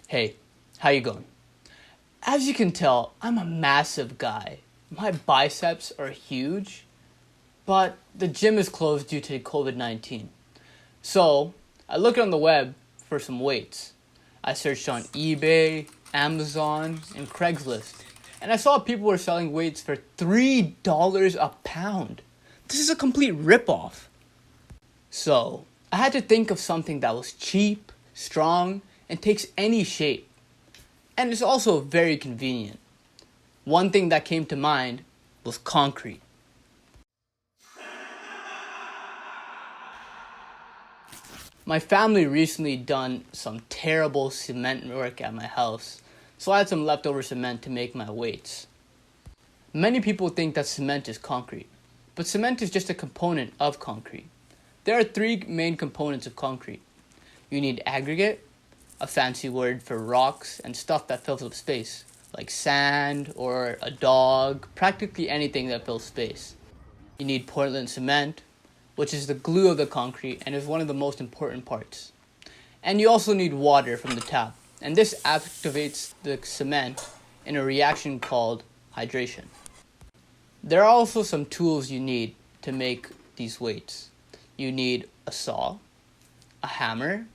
Hey, how you going? As you can tell, I'm a massive guy. My biceps are huge, but the gym is closed due to COVID-19. So, I looked on the web for some weights. I searched on eBay, Amazon, and Craigslist, and I saw people were selling weights for $3 a pound. This is a complete ripoff. So, I had to think of something that was cheap, strong, and takes any shape. And it's also very convenient. One thing that came to mind was concrete. My family recently done some terrible cement work at my house, so I had some leftover cement to make my weights. Many people think that cement is concrete, but cement is just a component of concrete. There are three main components of concrete. You need aggregate, a fancy word for rocks and stuff that fills up space, like sand or a dog, practically anything that fills space. You need Portland cement, which is the glue of the concrete and is one of the most important parts. And you also need water from the tap, and this activates the cement in a reaction called hydration. There are also some tools you need to make these weights. You need a saw, a hammer,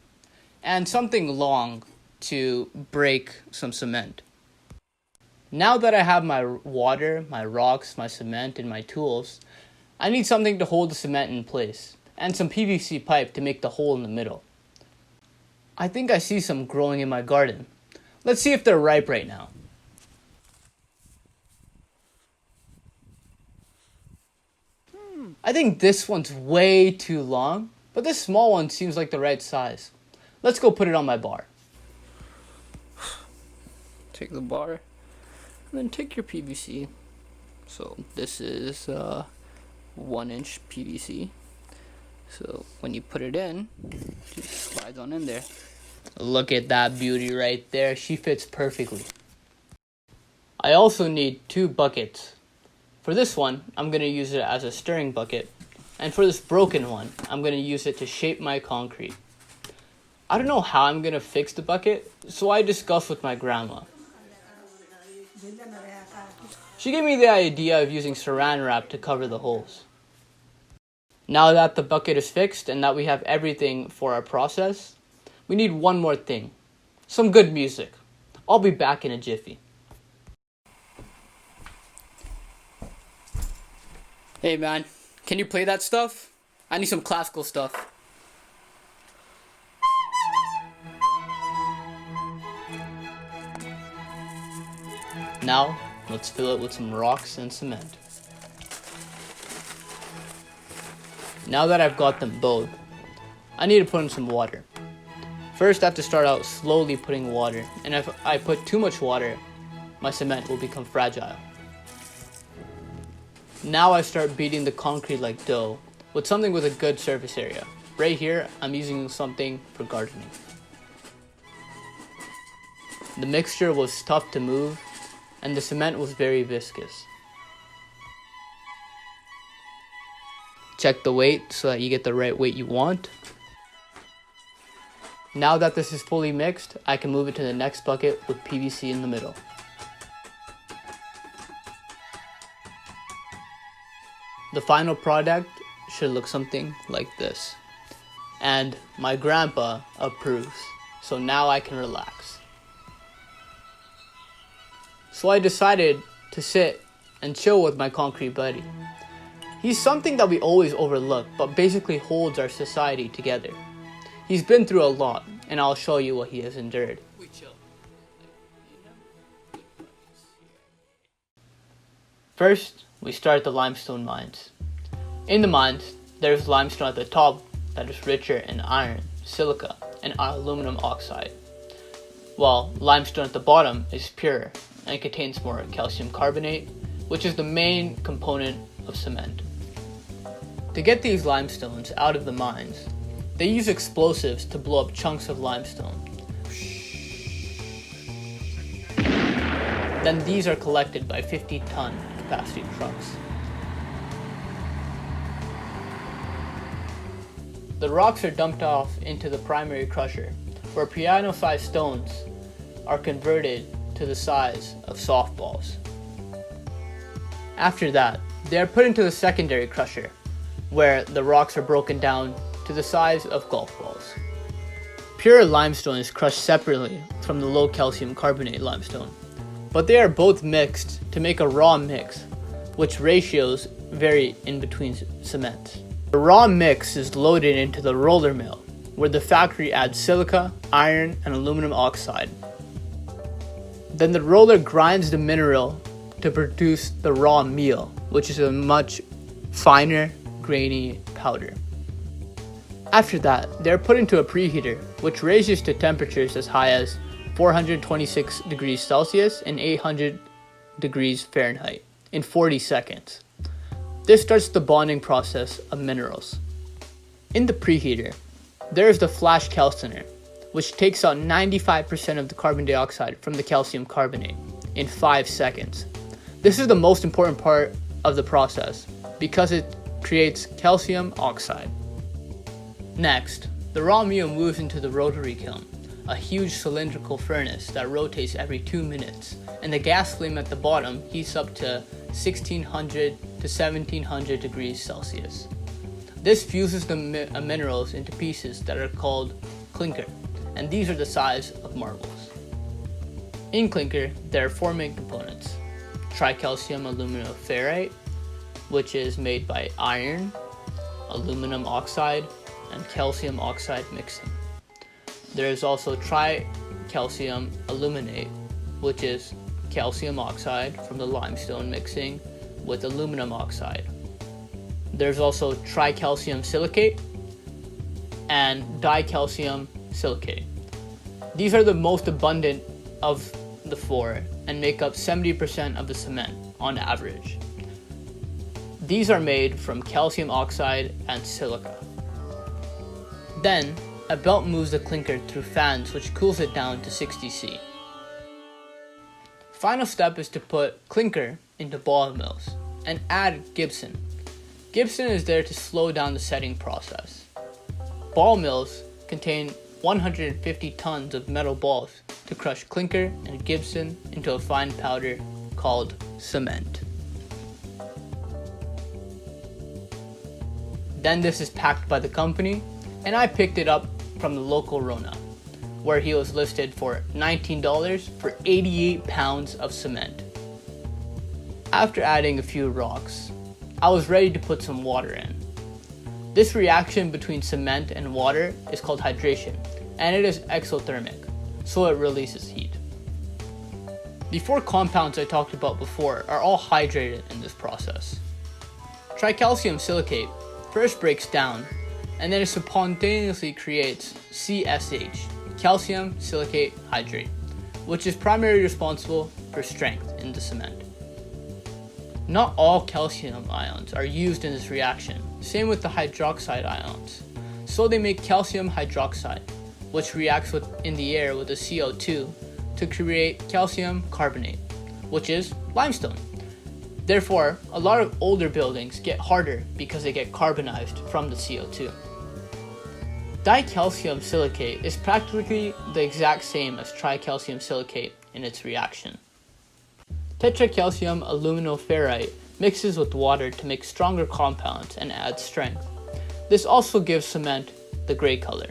and something long to break some cement. Now that I have my water, my rocks, my cement, and my tools, I need something to hold the cement in place, and some PVC pipe to make the hole in the middle. I think I see some growing in my garden. Let's see if they're ripe right now. I think this one's way too long, but this small one seems like the right size. Let's go put it on my bar. Take the bar, and then take your PVC. So this is 1-inch PVC. So when you put it in, it just slides on in there. Look at that beauty right there. She fits perfectly. I also need 2 buckets. For this one, I'm going to use it as a stirring bucket. And for this broken one, I'm going to use it to shape my concrete. I don't know how I'm going to fix the bucket, so I discussed with my grandma. She gave me the idea of using saran wrap to cover the holes. Now that the bucket is fixed and that we have everything for our process, we need one more thing. Some good music. I'll be back in a jiffy. Hey man, can you play that stuff? I need some classical stuff. Now, let's fill it with some rocks and cement. Now that I've got them both, I need to put in some water. First, I have to start out slowly putting water, and if I put too much water, my cement will become fragile. Now I start beating the concrete like dough, with something with a good surface area. Right here, I'm using something for gardening. The mixture was tough to move, and the cement was very viscous. Check the weight so that you get the right weight you want. Now that this is fully mixed, I can move it to the next bucket with PVC in the middle. The final product should look something like this. And my grandpa approves, so now I can relax. So I decided to sit and chill with my concrete buddy. He's something that we always overlook, but basically holds our society together. He's been through a lot, and I'll show you what he has endured. First, we start the limestone mines. In the mines, there's limestone at the top that is richer in iron, silica, and aluminum oxide, while limestone at the bottom is purer and contains more calcium carbonate, which is the main component of cement. To get these limestones out of the mines, they use explosives to blow up chunks of limestone. Then these are collected by 50-ton capacity trucks. The rocks are dumped off into the primary crusher, where piano-sized stones are converted to the size of softballs. After that, they are put into the secondary crusher, where the rocks are broken down to the size of golf balls. Pure limestone is crushed separately from the low calcium carbonate limestone, but they are both mixed to make a raw mix, which ratios vary in between cements. The raw mix is loaded into the roller mill, where the factory adds silica, iron, and aluminum oxide. Then the roller grinds the mineral to produce the raw meal, which is a much finer, grainy powder. After that, they are put into a preheater, which raises to temperatures as high as 426 degrees Celsius and 800 degrees Fahrenheit in 40 seconds. This starts the bonding process of minerals. In the preheater, there is the flash calciner, which takes out 95% of the carbon dioxide from the calcium carbonate in 5 seconds. This is the most important part of the process because it creates calcium oxide. Next, the raw meal moves into the rotary kiln, a huge cylindrical furnace that rotates every 2 minutes, and the gas flame at the bottom heats up to 1600 to 1700 degrees Celsius. This fuses the minerals into pieces that are called clinker, and these are the size of marbles. In clinker, there are 4 main components: tricalcium aluminoferrite, which is made by iron, aluminum oxide, and calcium oxide mixing. There is also tricalcium aluminate, which is calcium oxide from the limestone mixing with aluminum oxide. There's also tricalcium silicate and dicalcium silicate. These are the most abundant of the 4 and make up 70% of the cement on average. These are made from calcium oxide and silica. Then, a belt moves the clinker through fans which cools it down to 60 C. Final step is to put clinker into ball mills and add gypsum. Gypsum is there to slow down the setting process. Ball mills contain 150 tons of metal balls to crush clinker and gypsum into a fine powder called cement. Then this is packed by the company, and I picked it up from the local Rona, where he was listed for $19 for 88 pounds of cement. After adding a few rocks, I was ready to put some water in. This reaction between cement and water is called hydration, and it is exothermic, so it releases heat. The 4 compounds I talked about before are all hydrated in this process. Tricalcium silicate first breaks down, and then it spontaneously creates CSH, calcium silicate hydrate, which is primarily responsible for strength in the cement. Not all calcium ions are used in this reaction, same with the hydroxide ions. So they make calcium hydroxide, which reacts in the air with the CO2 to create calcium carbonate, which is limestone. Therefore, a lot of older buildings get harder because they get carbonized from the CO2. Dicalcium silicate is practically the exact same as tricalcium silicate in its reaction. Tetracalcium aluminoferrite mixes with water to make stronger compounds and adds strength. This also gives cement the gray color.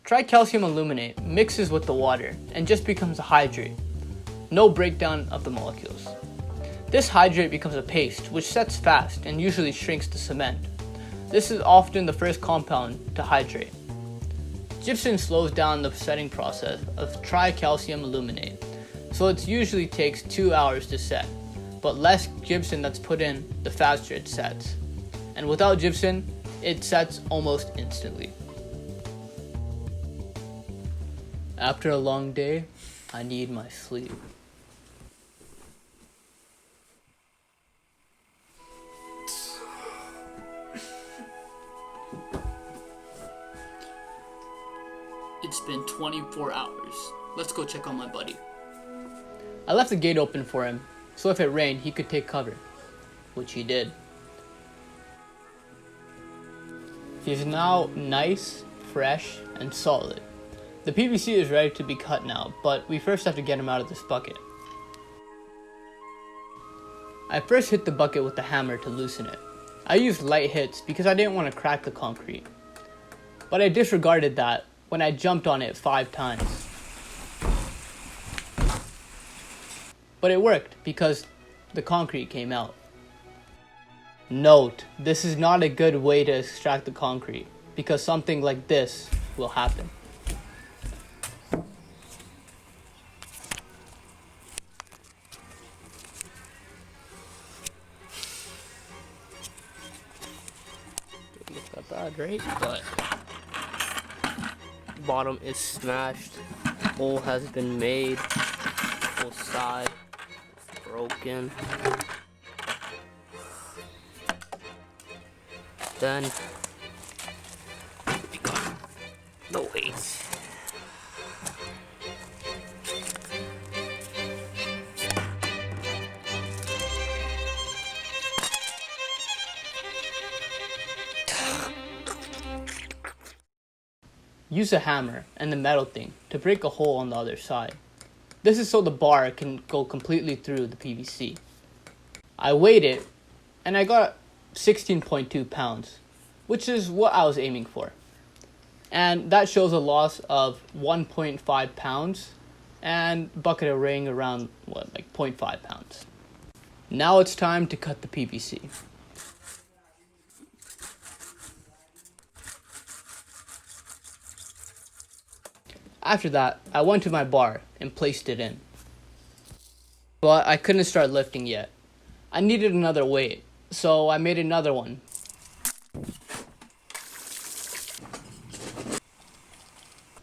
Tricalcium aluminate mixes with the water and just becomes a hydrate. No breakdown of the molecules. This hydrate becomes a paste which sets fast and usually shrinks the cement. This is often the first compound to hydrate. Gypsum slows down the setting process of tricalcium aluminate, so it usually takes 2 hours to set, but less gypsum that's put in, the faster it sets. And without gypsum, it sets almost instantly. After a long day, I need my sleep. It's been 24 hours. Let's go check on my buddy. I left the gate open for him, so if it rained, he could take cover, which he did. He's now nice, fresh, and solid. The PVC is ready to be cut now, but we first have to get him out of this bucket. I first hit the bucket with the hammer to loosen it. I used light hits because I didn't want to crack the concrete. But I disregarded that when I jumped on it 5 times. But it worked because the concrete came out. Note, this is not a good way to extract the concrete because something like this will happen. Not that bad, right? But bottom is smashed. Hole has been made. Full side is broken. Then we got the weights. Use a hammer and the metal thing to break a hole on the other side. This is so the bar can go completely through the PVC. I weighed it and I got 16.2 pounds, which is what I was aiming for. And that shows a loss of 1.5 pounds and bucket of ring around, 0.5 pounds. Now it's time to cut the PVC. After that, I went to my bar and placed it in. But I couldn't start lifting yet. I needed another weight, so I made another one.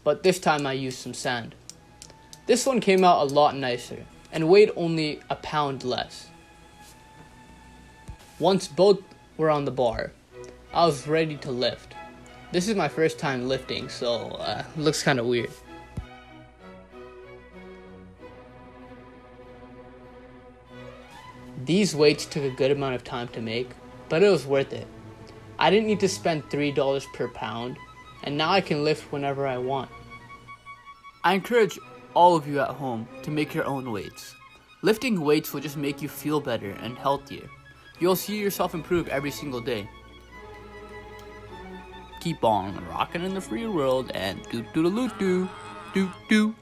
But this time I used some sand. This one came out a lot nicer and weighed only a pound less. Once both were on the bar, I was ready to lift. This is my first time lifting, so it looks kind of weird. These weights took a good amount of time to make, but it was worth it. I didn't need to spend $3 per pound, and now I can lift whenever I want. I encourage all of you at home to make your own weights. Lifting weights will just make you feel better and healthier. You'll see yourself improve every single day. Keep on rocking in the free world and doo-doo-doo-doo, doo-doo.